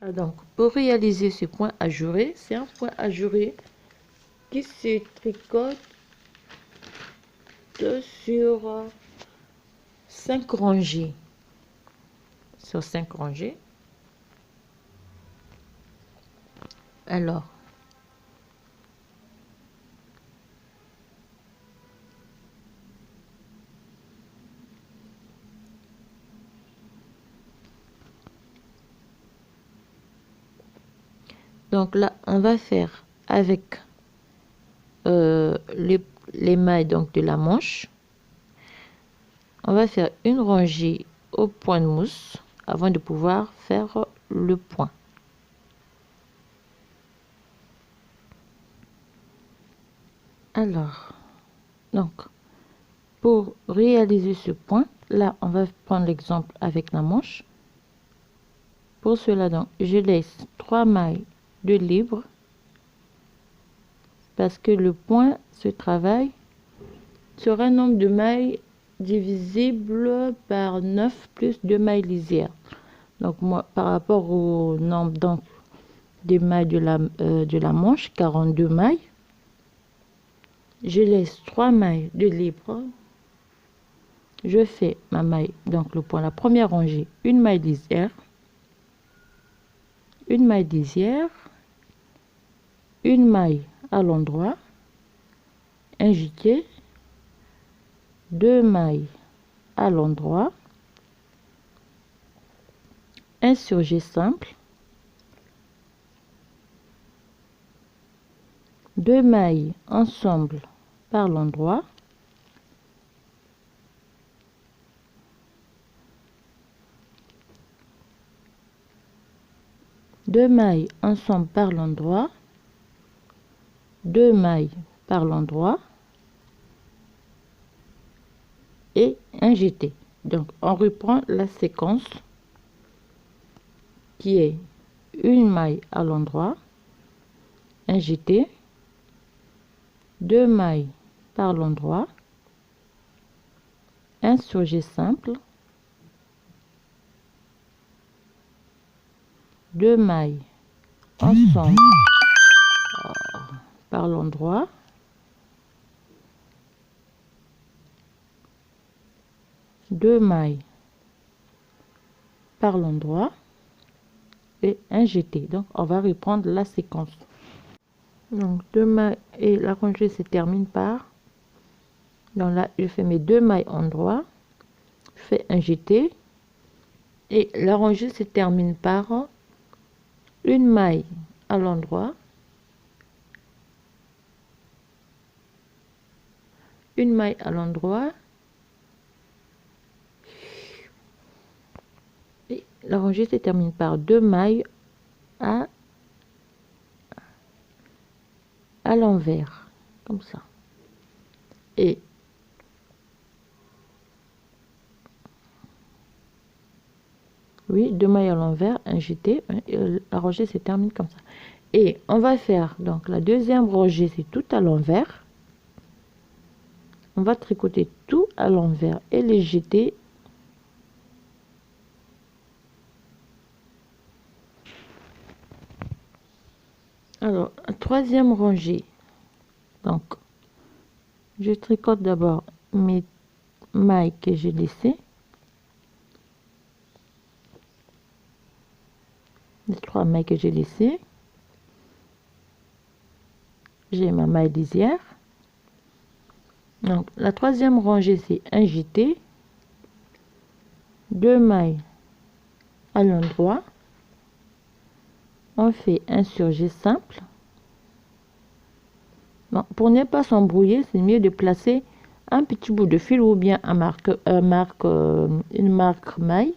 Donc, pour réaliser ce point ajouré, c'est un point ajouré qui se tricote sur 5 rangées. Sur 5 rangées. Alors, donc là, on va faire avec les mailles donc de la manche. On va faire une rangée au point de mousse avant de pouvoir faire le point. Alors, donc, pour réaliser ce point, là, on va prendre l'exemple avec la manche. Pour cela, donc, je laisse 3 mailles de libre parce que le point se travaille sur un nombre de mailles divisible par 9 plus 2 mailles lisières. Donc, moi, par rapport au nombre donc, des mailles de la manche, 42 mailles, je laisse 3 mailles de libre. Je fais ma maille, donc le point, la première rangée, une maille lisière, une maille lisière, une maille à l'endroit, un jeté, 2 mailles à l'endroit, un surjet simple, 2 mailles ensemble par l'endroit, deux mailles ensemble par l'endroit, 2 mailles par l'endroit et un jeté. Donc on reprend la séquence qui est une maille à l'endroit, un jeté, 2 mailles par l'endroit, un surjet simple, 2 mailles ensemble par l'endroit, deux mailles par l'endroit et un jeté. Donc on va reprendre la séquence. Donc 2 mailles et la rangée se termine par, donc là je fais mes 2 mailles endroit, je fais un jeté et la rangée se termine par une maille à l'endroit, une maille à l'endroit et la rangée se termine par 2 mailles à l'envers, comme ça. Et oui, 2 mailles à l'envers, un jeté, et la rangée se termine comme ça. Et on va faire donc la deuxième rangée, c'est tout à l'envers. On va tricoter tout à l'envers et les jeter. Alors, troisième rangée. Donc, je tricote d'abord mes mailles que j'ai laissées. Les 3 mailles que j'ai laissées. J'ai ma maille lisière. Donc, la troisième rangée, c'est un jeté. 2 mailles à l'endroit. On fait un surjet simple. Bon, pour ne pas s'embrouiller, c'est mieux de placer un petit bout de fil ou bien une marque maille.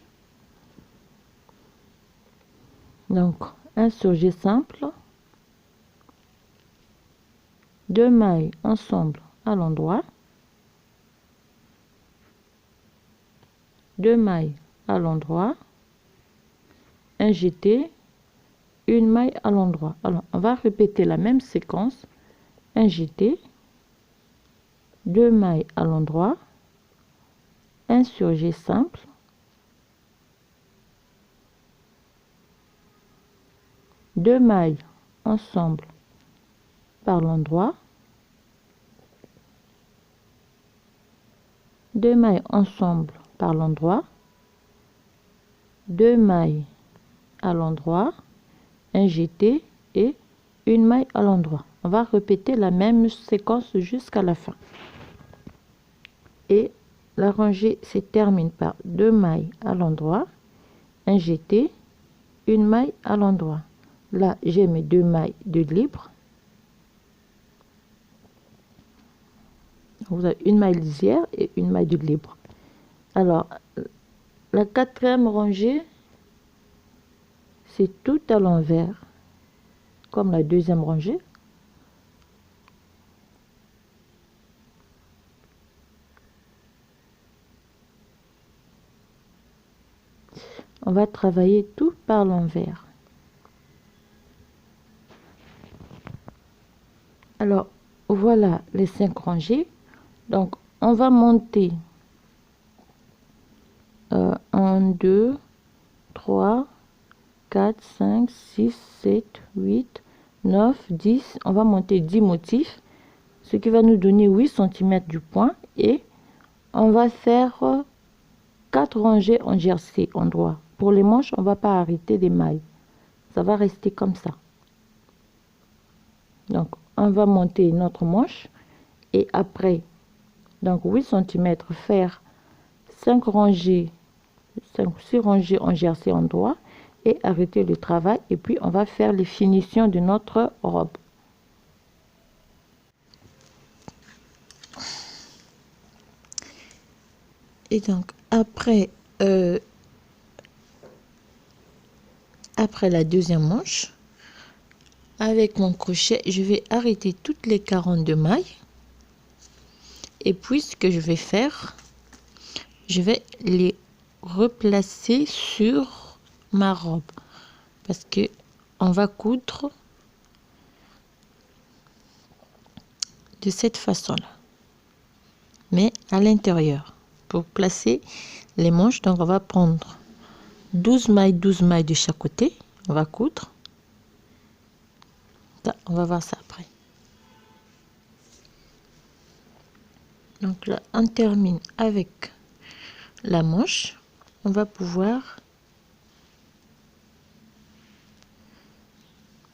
Donc, un surjet simple, 2 mailles ensemble à l'endroit, 2 mailles à l'endroit, un jeté, une maille à l'endroit. Alors, on va répéter la même séquence, un jeté, 2 mailles à l'endroit, un surjet simple, 2 mailles ensemble par l'endroit, 2 mailles ensemble par l'endroit, 2 mailles à l'endroit, un jeté et une maille à l'endroit. On va répéter la même séquence jusqu'à la fin. Et la rangée se termine par 2 mailles à l'endroit, un jeté, une maille à l'endroit. Là, j'ai mes 2 mailles de libre. Vous avez une maille lisière et une maille de libre. Alors, la quatrième rangée, c'est tout à l'envers, comme la deuxième rangée. On va travailler tout par l'envers. Alors, voilà les 5 rangées. Donc, on va monter 1, 2, 3, 4, 5, 6, 7, 8, 9, 10. On va monter 10 motifs, ce qui va nous donner 8 cm du point. Et on va faire 4 rangées en jersey endroit. Pour les manches, on ne va pas arrêter des mailles. Ça va rester comme ça. Donc, on va monter notre manche. Et après, donc 8 cm, faire 5 rangées, 6 rangées en jersey endroit. Et arrêter le travail. Et puis, on va faire les finitions de notre robe. Et donc, après la deuxième manche, avec mon crochet, je vais arrêter toutes les 42 mailles. Et puis, ce que je vais faire, je vais les replacer sur ma robe. Parce que on va coudre de cette façon-là. Mais à l'intérieur. Pour placer les manches, donc on va prendre 12 mailles de chaque côté. On va coudre. On va voir ça après. Donc là, on termine avec la manche. On va pouvoir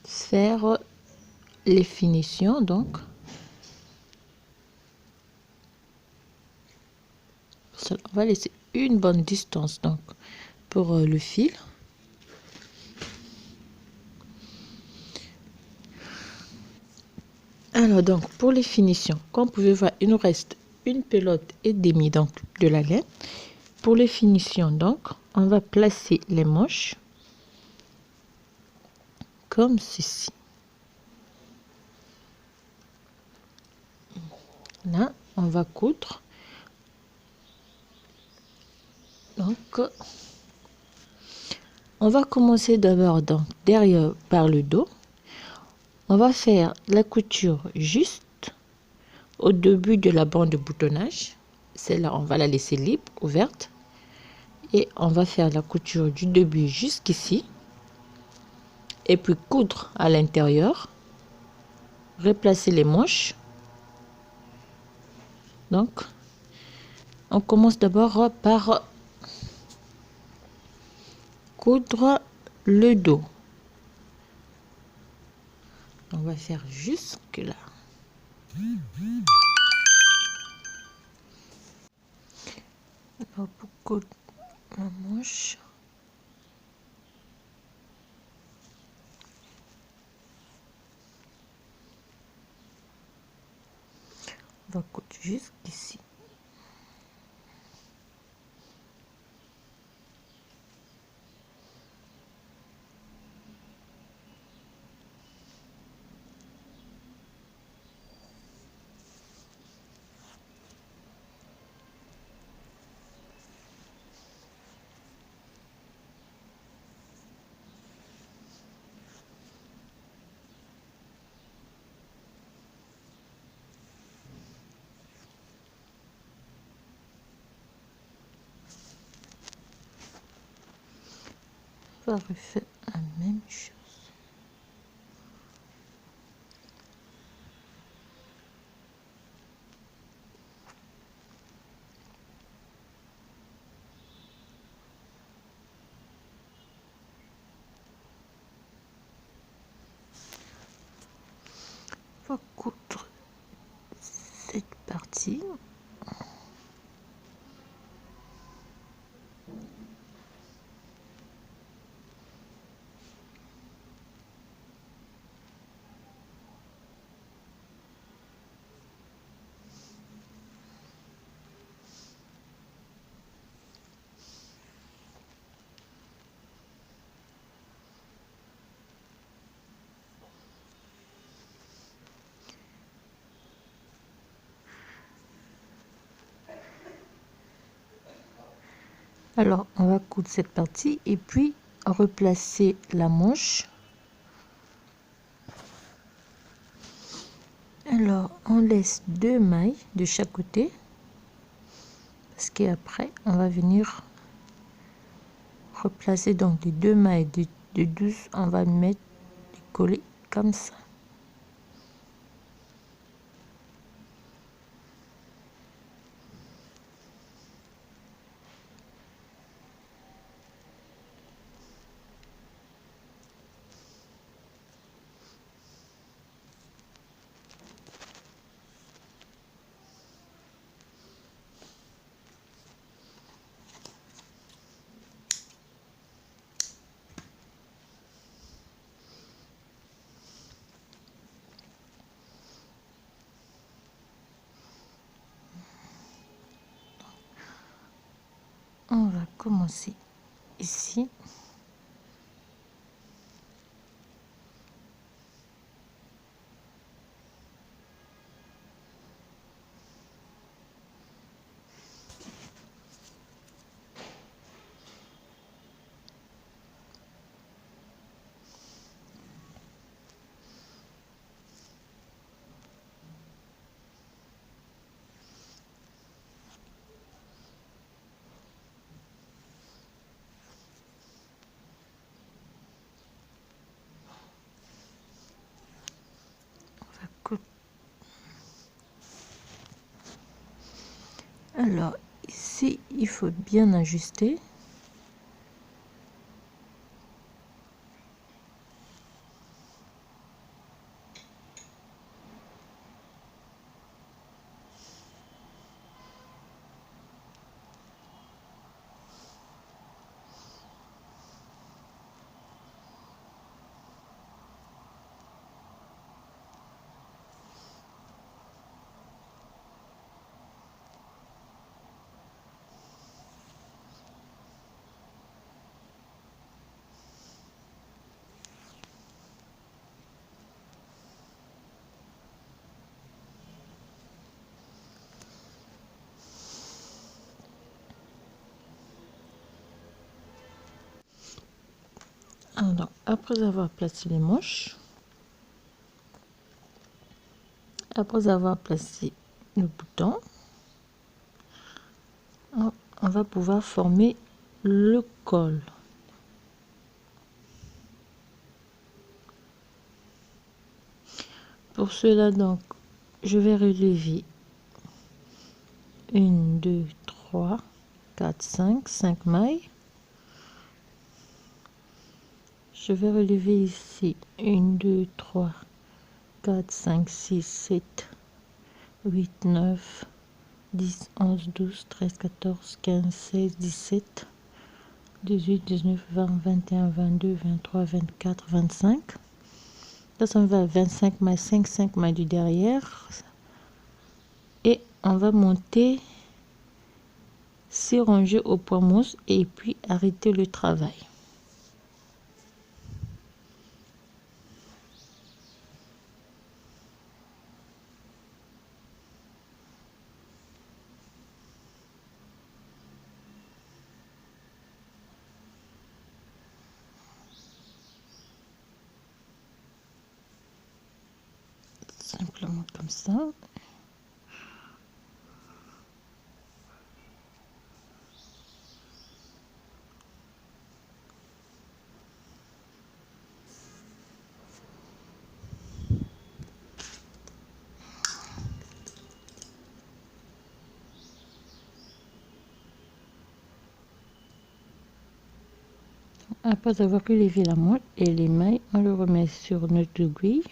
faire les finitions. Donc, on va laisser une bonne distance donc pour le fil. Alors donc pour les finitions, comme vous pouvez voir, il nous reste une pelote et demie donc de la laine. Pour les finitions donc, on va placer les manches comme ceci. Là, on va coudre. Donc, on va commencer d'abord donc derrière par le dos. On va faire la couture juste au début de la bande de boutonnage. Celle-là, on va la laisser libre, ouverte. Et on va faire la couture du début jusqu'ici. Et puis coudre à l'intérieur. Replacer les manches. Donc, on commence d'abord par coudre le dos. On va faire jusque là. Alors pour coudre la manche, on va coudre jusqu'ici. On va refaire la même chose. va coudre cette partie. Alors, on va coudre cette partie et puis replacer la manche. Alors, on laisse 2 mailles de chaque côté parce qu'après, on va venir replacer donc les 2 mailles de 12. On va mettre les coller comme ça. On va commencer ici. Alors ici, il faut bien ajuster. Alors, après avoir placé les manches, après avoir placé le bouton, on va pouvoir former le col. Pour cela, donc, je vais relever 1, 2, 3, 4, 5 mailles. Je vais relever ici 1, 2, 3, 4, 5, 6, 7, 8, 9, 10, 11, 12, 13, 14, 15, 16, 17, 18, 19, 20, 21, 22, 23, 24, 25. Là, ça me va à 25 mailles, 5 mailles du derrière. Et on va monter 6 rangées au point mousse et puis arrêter le travail. Simplement comme ça. Après avoir relevé la moelle et les mailles, on le remet sur notre aiguille.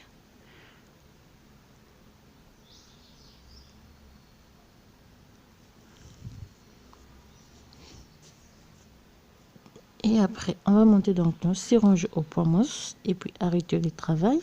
Et après, on va monter donc nos 6 ranges au point mousse et puis arrêter le travail.